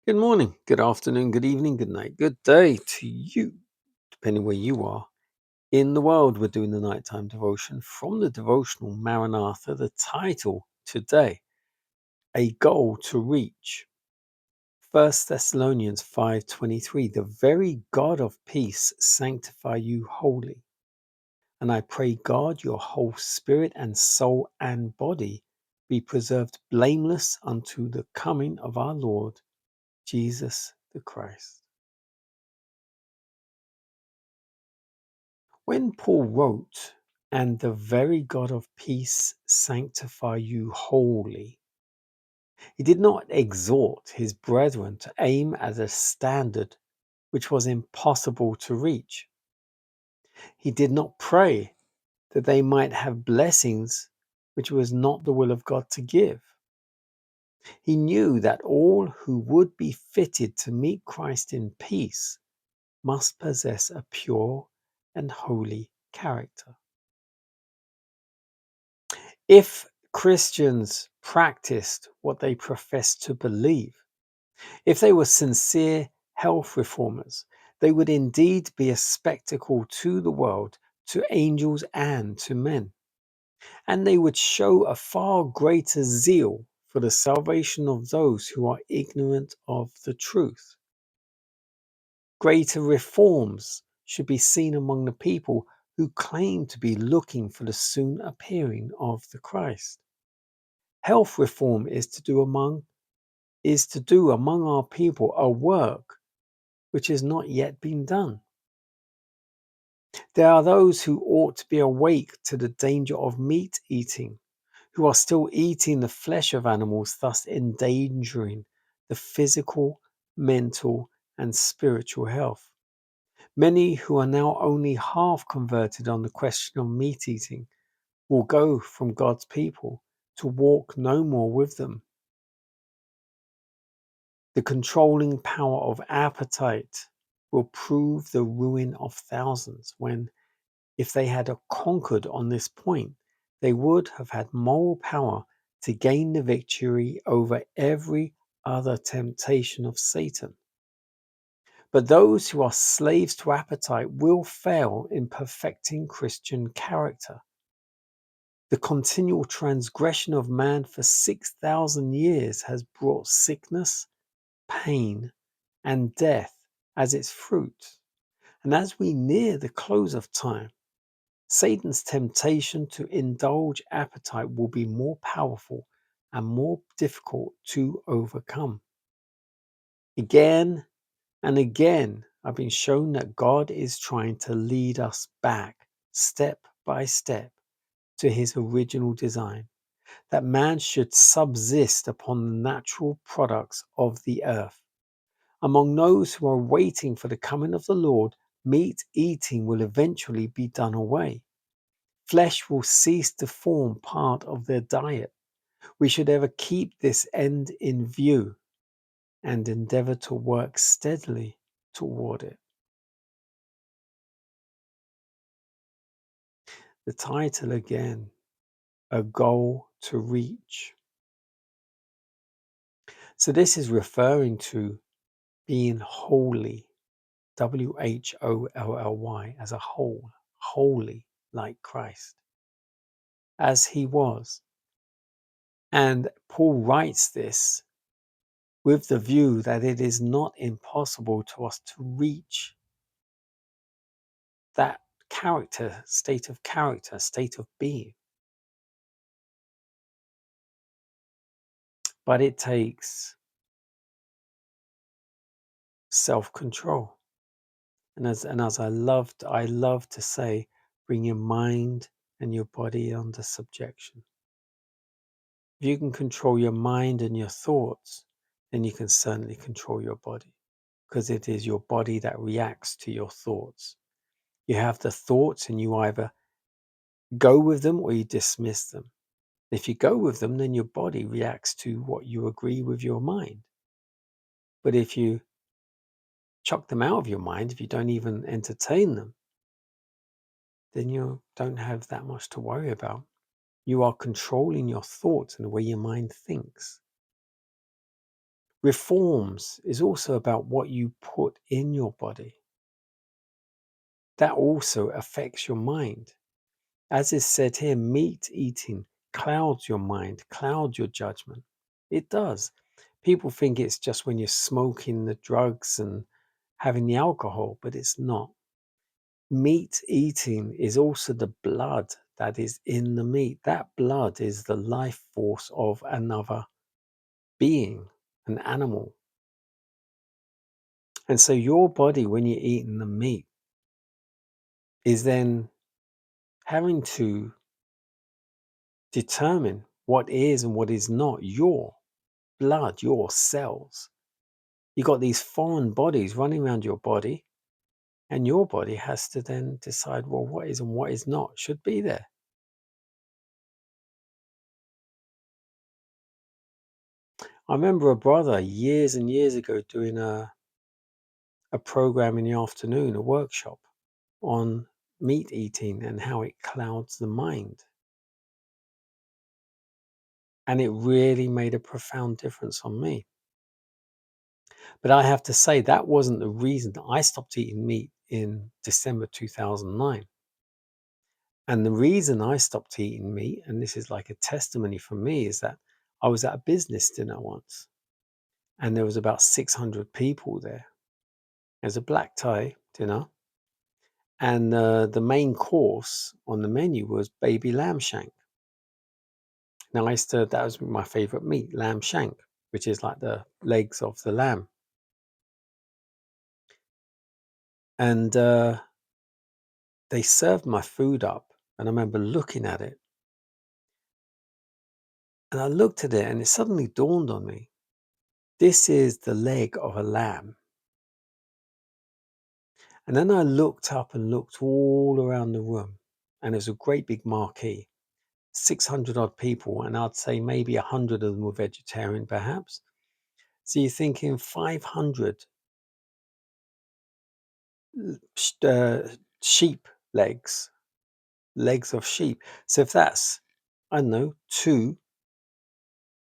Good morning, good afternoon, good evening, good night, good day to you, depending where you are in the world. We're doing the nighttime devotion from the devotional Maranatha. The title today, A Goal to Reach. 1 Thessalonians 5:23. The very God of peace sanctify you wholly. And I pray God your whole spirit and soul and body be preserved blameless unto the coming of our Lord Jesus the Christ. When Paul wrote, "And the very God of peace sanctify you wholly," he did not exhort his brethren to aim at a standard which was impossible to reach. He did not pray that they might have blessings which it was not the will of God to give. He knew that all who would be fitted to meet Christ in peace must possess a pure and holy character. If Christians practiced what they profess to believe, if they were sincere health reformers, they would indeed be a spectacle to the world, to angels and to men. And they would show a far greater zeal for the salvation of those who are ignorant of the truth. Greater reforms should be seen among the people who claim to be looking for the soon appearing of the Christ. Health reform is to do among our people a work which has not yet been done. There are those who ought to be awake to the danger of meat eating, who are still eating the flesh of animals, thus endangering the physical, mental, and spiritual health. Many who are now only half converted on the question of meat eating will go from God's people to walk no more with them. The controlling power of appetite will prove the ruin of thousands when, if they had conquered on this point, they would have had moral power to gain the victory over every other temptation of Satan. But those who are slaves to appetite will fail in perfecting Christian character. The continual transgression of man for 6,000 years has brought sickness, pain, and death as its fruit. And as we near the close of time, Satan's temptation to indulge appetite will be more powerful and more difficult to overcome. Again and again, I've been shown that God is trying to lead us back, step by step, to his original design, that man should subsist upon the natural products of the earth. Among those who are waiting for the coming of the Lord, meat eating will eventually be done away. Flesh will cease to form part of their diet. We should ever keep this end in view and endeavor to work steadily toward it. The title again, A Goal to Reach. So this is referring to being holy, WHOLLY, as a whole, holy like Christ, as he was. And Paul writes this with the view that it is not impossible to us to reach that state of being. But it takes self-control. And as I love to say, bring your mind and your body under subjection. If you can control your mind and your thoughts, then you can certainly control your body, because it is your body that reacts to your thoughts. You have the thoughts and you either go with them or you dismiss them. If you go with them, then your body reacts to what you agree with your mind. But if you chuck them out of your mind, if you don't even entertain them, then you don't have that much to worry about. You are controlling your thoughts and the way your mind thinks. Reforms is also about what you put in your body. That also affects your mind. As is said here, meat eating clouds your mind, clouds your judgment. It does. People think it's just when you're smoking the drugs and having the alcohol, but it's not. Meat eating is also the blood that is in the meat. That blood is the life force of another being, an animal. And so your body, when you're eating the meat, is then having to determine what is and what is not your blood, your cells. You got these foreign bodies running around your body, and your body has to then decide, well, what is and what is not should be there. I remember a brother years and years ago doing a program in the afternoon, a workshop on meat eating and how it clouds the mind. And it really made a profound difference on me. But I have to say, that wasn't the reason that I stopped eating meat in December 2009. And the reason I stopped eating meat, and this is like a testimony for me, is that I was at a business dinner once and there was about 600 people there. It was a black tie dinner. And the main course on the menu was baby lamb shank. Now, that was my favorite meat, lamb shank, which is like the legs of the lamb. And they served my food up. And I remember looking at it. And I looked at it and it suddenly dawned on me. This is the leg of a lamb. And then I looked up and looked all around the room. And it was a great big marquee. 600 odd people. And I'd say maybe 100 of them were vegetarian, perhaps. So you're thinking 500 sheep legs of sheep. So if that's, I don't know,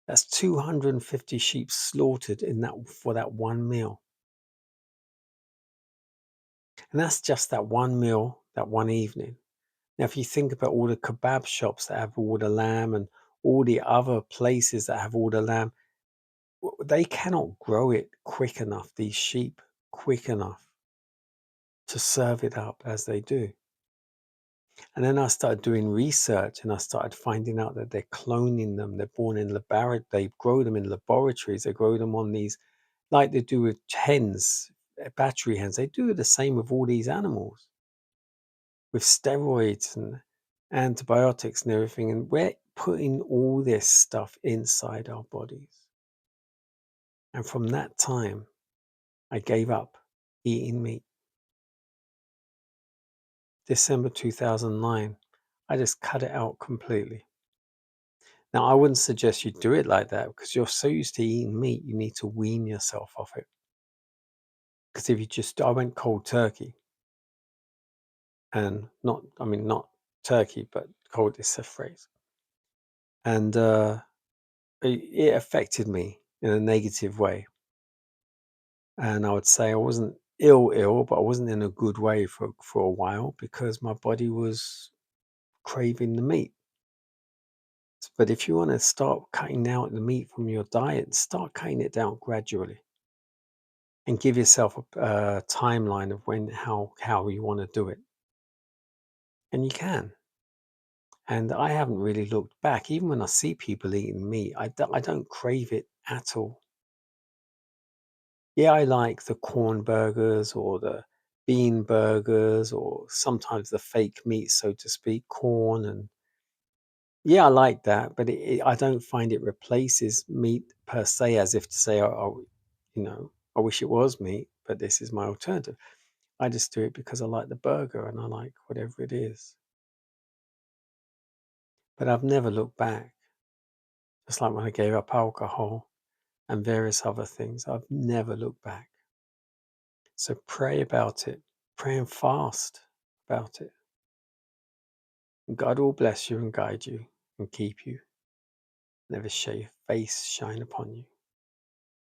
that's 250 sheep slaughtered in that for that one meal. And that's just that one meal, that one evening. Now, if you think about all the kebab shops that have all the lamb and all the other places that have all the lamb, they cannot grow it quick enough, these sheep, quick enough to serve it up as they do. And then I started doing research and I started finding out that they're cloning them. They're born in they grow them in laboratories. They grow them on these, like they do with hens, battery hens. They do the same with all these animals, with steroids and antibiotics and everything. And we're putting all this stuff inside our bodies. And from that time, I gave up eating meat. December 2009, I just cut it out completely. Now, I wouldn't suggest you do it like that because you're so used to eating meat, you need to wean yourself off it. Because if you just, I went cold turkey and not turkey, but cold is a phrase. And it affected me in a negative way. And I would say I wasn't ill, but I wasn't in a good way for a while because my body was craving the meat. But if you want to start cutting out the meat from your diet, start cutting it down gradually and give yourself a timeline of how you want to do it. And you can. And I haven't really looked back. Even when I see people eating meat, I don't crave it at all. Yeah, I like the corn burgers or the bean burgers or sometimes the fake meat, so to speak, corn. And yeah, I like that, but I don't find it replaces meat per se, as if to say, I wish it was meat, but this is my alternative. I just do it because I like the burger and I like whatever it is. But I've never looked back. Just like when I gave up alcohol and various other things, I've never looked back. So pray about it. Pray and fast about it. And God will bless you and guide you and keep you. Never share your face shine upon you.